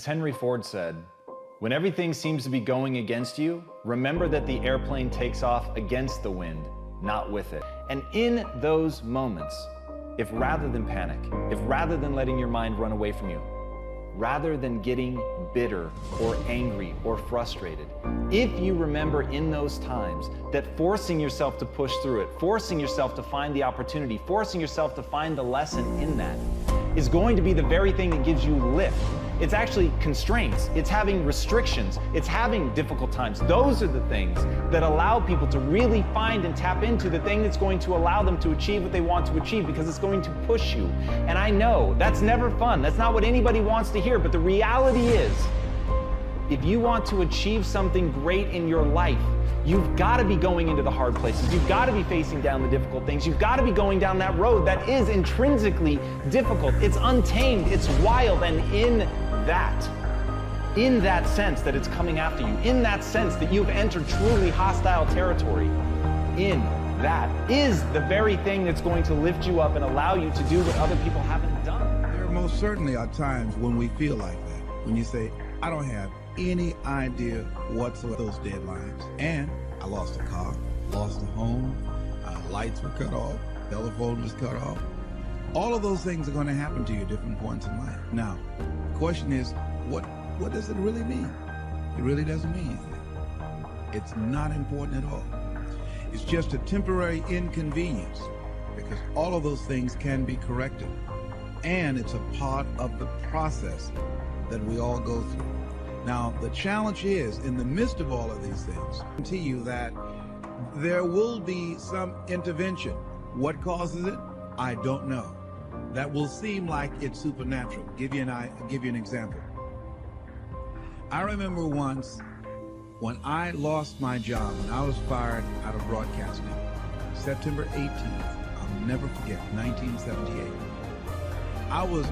As Henry Ford said, when everything seems to be going against you, remember that the airplane takes off against the wind, not with it. And in those moments, if rather than panic, if rather than letting your mind run away from you, rather than getting bitter or angry or frustrated, if you remember in those times that forcing yourself to push through it, forcing yourself to find the opportunity, forcing yourself to find the lesson in that, is going to be the very thing that gives you lift. It's actually constraints, it's having restrictions, it's having difficult times. Those are the things that allow people to really find and tap into the thing that's going to allow them to achieve what they want to achieve, because it's going to push you. And I know that's never fun. That's not what anybody wants to hear, but the reality is, if you want to achieve something great in your life, you've got to be going into the hard places. You've got to be facing down the difficult things. You've got to be going down that road that is intrinsically difficult. It's untamed, it's wild, and in that sense that it's coming after you, in that sense that you've entered truly hostile territory, in that is the very thing that's going to lift you up and allow you to do what other people haven't done. There most certainly are times when we feel like that, when you say, I don't have any idea whatsoever those deadlines. And I lost a car, lost a home, lights were cut off, telephone was cut off. All of those things are going to happen to you at different points in life. Now, the question is, what does it really mean? It really doesn't mean anything. It's not important at all. It's just a temporary inconvenience, because all of those things can be corrected. And it's a part of the process that we all go through. Now, the challenge is, in the midst of all of these things, I guarantee you that there will be some intervention. What causes it? I don't know. That will seem like it's supernatural. I'll give you an example. I remember once when I lost my job, when I was fired out of broadcasting, September 18th, I'll never forget, 1978. I was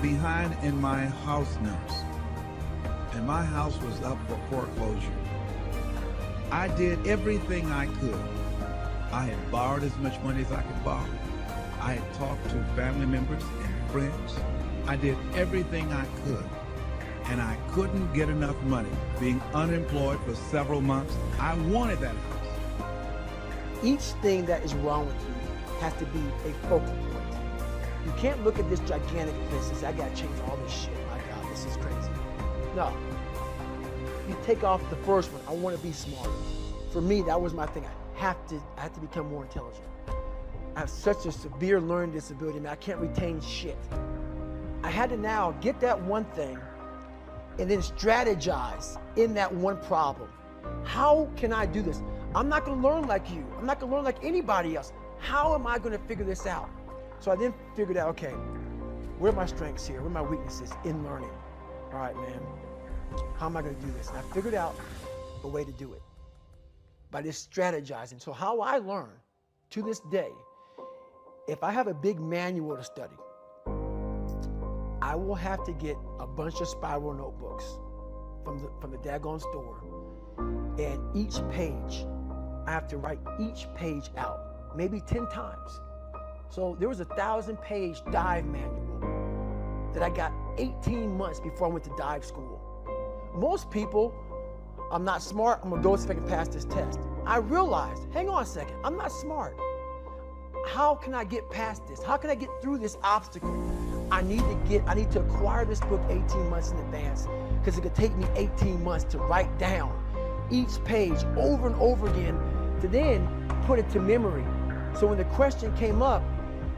behind in my house notes, and my house was up for foreclosure. I did everything I could. I had borrowed as much money as I could borrow. I had talked to family members and friends. I did everything I could, and I couldn't get enough money. Being unemployed for several months, I wanted that house. Each thing that is wrong with you has to be a focal point. You can't look at this gigantic list and say, I gotta change all this shit. My God, this is crazy. No. You take off the first one, I want to be smarter. For me, that was my thing. I have to become more intelligent. I have such a severe learning disability, man. I can't retain shit. I had to now get that one thing and then strategize in that one problem. How can I do this? I'm not gonna learn like you. I'm not gonna learn like anybody else. How am I gonna figure this out? So I then figured out, okay, where are my strengths here? Where are my weaknesses in learning? All right, man, how am I gonna do this? And I figured out a way to do it by just strategizing. So how I learn to this day, if I have a big manual to study, I will have to get a bunch of spiral notebooks from the daggone store, and each page, I have to write each page out, maybe 10 times. So there was a 1,000-page dive manual that I got 18 months before I went to dive school. Most people, I'm not smart, I'm gonna go see if I can pass this test. I realized, hang on a second, I'm not smart. How can I get past this? How can I get through this obstacle? I need to acquire this book 18 months in advance, because it could take me 18 months to write down each page over and over again to then put it to memory. So when the question came up,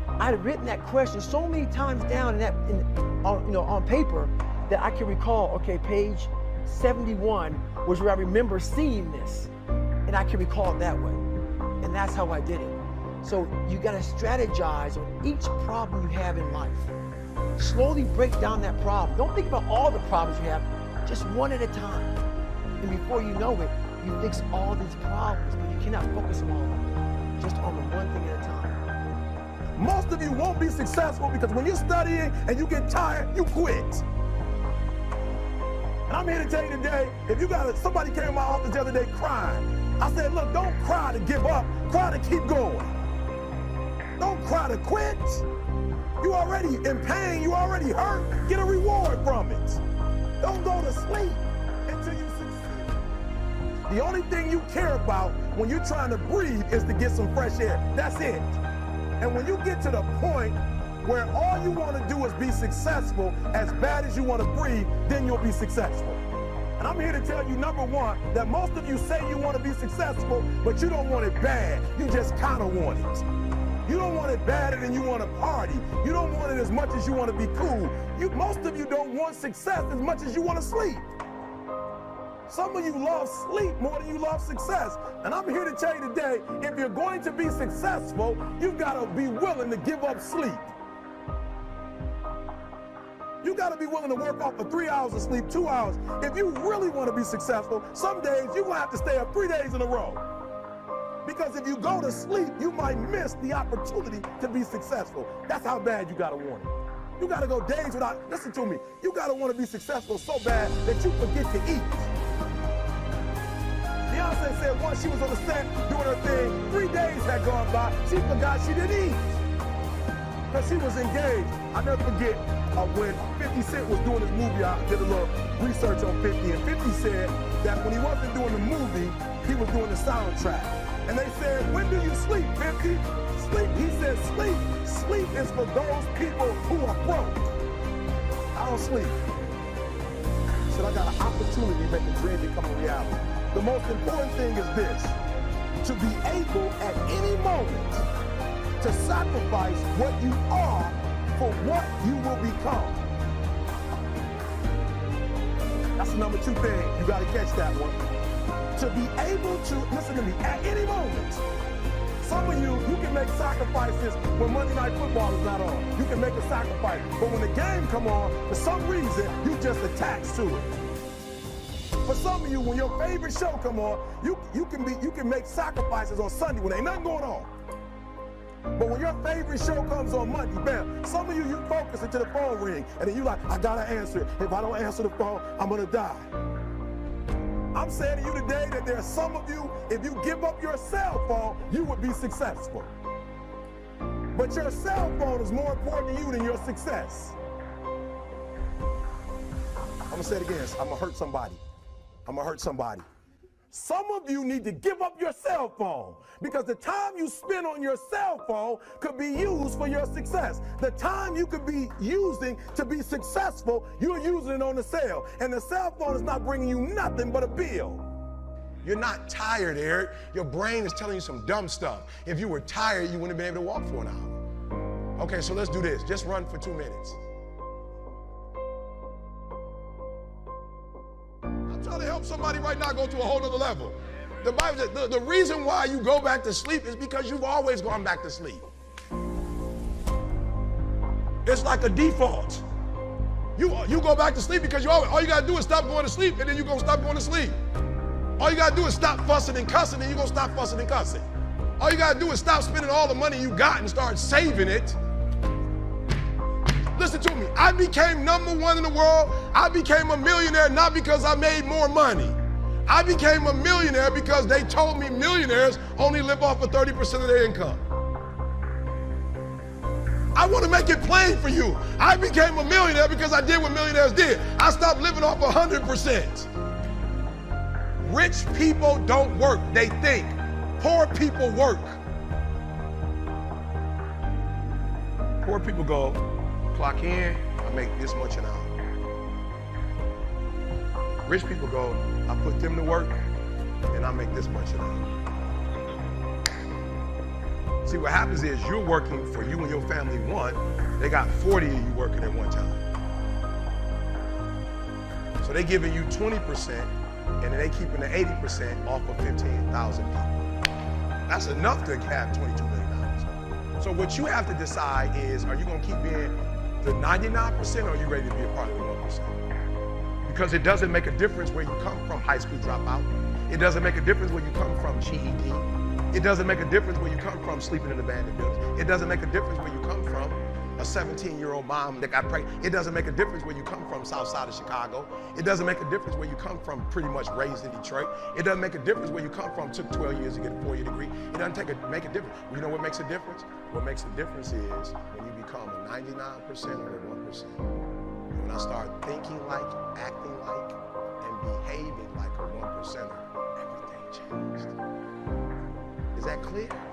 I had written that question so many times down on paper that I can recall, okay, page 71 was where I remember seeing this, and I can recall it that way. And that's how I did it. So you gotta strategize on each problem you have in life. Slowly break down that problem. Don't think about all the problems you have, just one at a time. And before you know it, you fix all these problems, but you cannot focus on all of them, just on the one thing at a time. Most of you won't be successful because when you're studying and you get tired, you quit. And I'm here to tell you today, if you got somebody came to my office the other day crying, I said, look, don't cry to give up, cry to keep going. Don't cry to quit. You already in pain, you already hurt, get a reward from it. Don't go to sleep until you succeed. The only thing you care about when you're trying to breathe is to get some fresh air. That's it. And when you get to the point where all you want to do is be successful as bad as you want to breathe, then you'll be successful. And I'm here to tell you, number one, that most of you say you want to be successful, but you don't want it bad. You just kind of want it. You don't want it badder than you want to party. You don't want it as much as you want to be cool. Most of you don't want success as much as you want to sleep. Some of you love sleep more than you love success. And I'm here to tell you today, if you're going to be successful, you've got to be willing to give up sleep. You got to be willing to work off for 3 hours of sleep, 2 hours. If you really want to be successful, some days you're going to have to stay up 3 days in a row. Because if you go to sleep, you might miss the opportunity to be successful. That's how bad you got to want it. You got to go days without, listen to me, you got to want to be successful so bad that you forget to eat. Beyonce said once she was on the set doing her thing, 3 days had gone by, she forgot she didn't eat. Because she was engaged. I'll never forget when 50 Cent was doing his movie, I did a little research on 50, and 50 said that when he wasn't doing the movie, he was doing the soundtrack. And they said, when do you sleep, 50? Sleep. He said, sleep. Sleep is for those people who are broke. I don't sleep. He said, I got an opportunity to make a dream become a reality. The most important thing is this, to be able at any moment to sacrifice what you are for what you will become. That's the number 2 thing. You got to catch that one. To be able to, listen to me, at any moment. Some of you can make sacrifices when Monday Night Football is not on. You can make a sacrifice. But when the game come on, for some reason, you just attached to it. For some of you, when your favorite show come on, you can make sacrifices on Sunday when ain't nothing going on. But when your favorite show comes on Monday, bam, some of you focus until the phone ring, and then you like, I gotta answer it. If I don't answer the phone, I'm gonna die. I'm saying to you today that there are some of you, if you give up your cell phone, you would be successful. But your cell phone is more important to you than your success. I'm gonna say it again, I'm gonna hurt somebody. I'm gonna hurt somebody. Some of you need to give up your cell phone because the time you spend on your cell phone could be used for your success. The time you could be using to be successful, you're using it on the cell. And the cell phone is not bringing you nothing but a bill. You're not tired, Eric. Your brain is telling you some dumb stuff. If you were tired, you wouldn't have been able to walk for an hour. Okay, so let's do this. Just run for 2 minutes. I'm trying to help somebody right now go to a whole nother level. The Bible says the reason why you go back to sleep is because you've always gone back to sleep. It's like a default. You go back to sleep because all you gotta do is stop going to sleep, and then you're gonna stop going to sleep. All you gotta do is stop fussing and cussing, and you're gonna stop fussing and cussing. All you gotta do is stop spending all the money you got and start saving it. Listen to me, I became #1 in the world. I became a millionaire not because I made more money. I became a millionaire because they told me millionaires only live off of 30% of their income. I want to make it plain for you. I became a millionaire because I did what millionaires did. I stopped living off 100%. Rich people don't work, they think. Poor people work. Poor people go, clock in, I make this much an hour. Rich people go, I put them to work, and I make this much an hour. See, what happens is you're working for you and your family one, they got 40 of you working at one time. So they're giving you 20%, and then they keeping the 80% off of 15,000 people. That's enough to have $22 million. So what you have to decide is, are you gonna keep being the 99% or are you ready to be a part of the 1%? Because it doesn't make a difference where you come from, high school dropout. It doesn't make a difference where you come from, GED. It doesn't make a difference where you come from, sleeping in abandoned buildings. It doesn't make a difference where you come from, a 17-year-old mom that got pregnant. It doesn't make a difference where you come from, south side of Chicago. It doesn't make a difference where you come from, pretty much raised in Detroit. It doesn't make a difference where you come from, took 12 years to get a 4-year degree. It doesn't make a difference. You know what makes a difference? What makes a difference is when you become a 99% or a 1%. When I start thinking like, acting changed. Is that clear?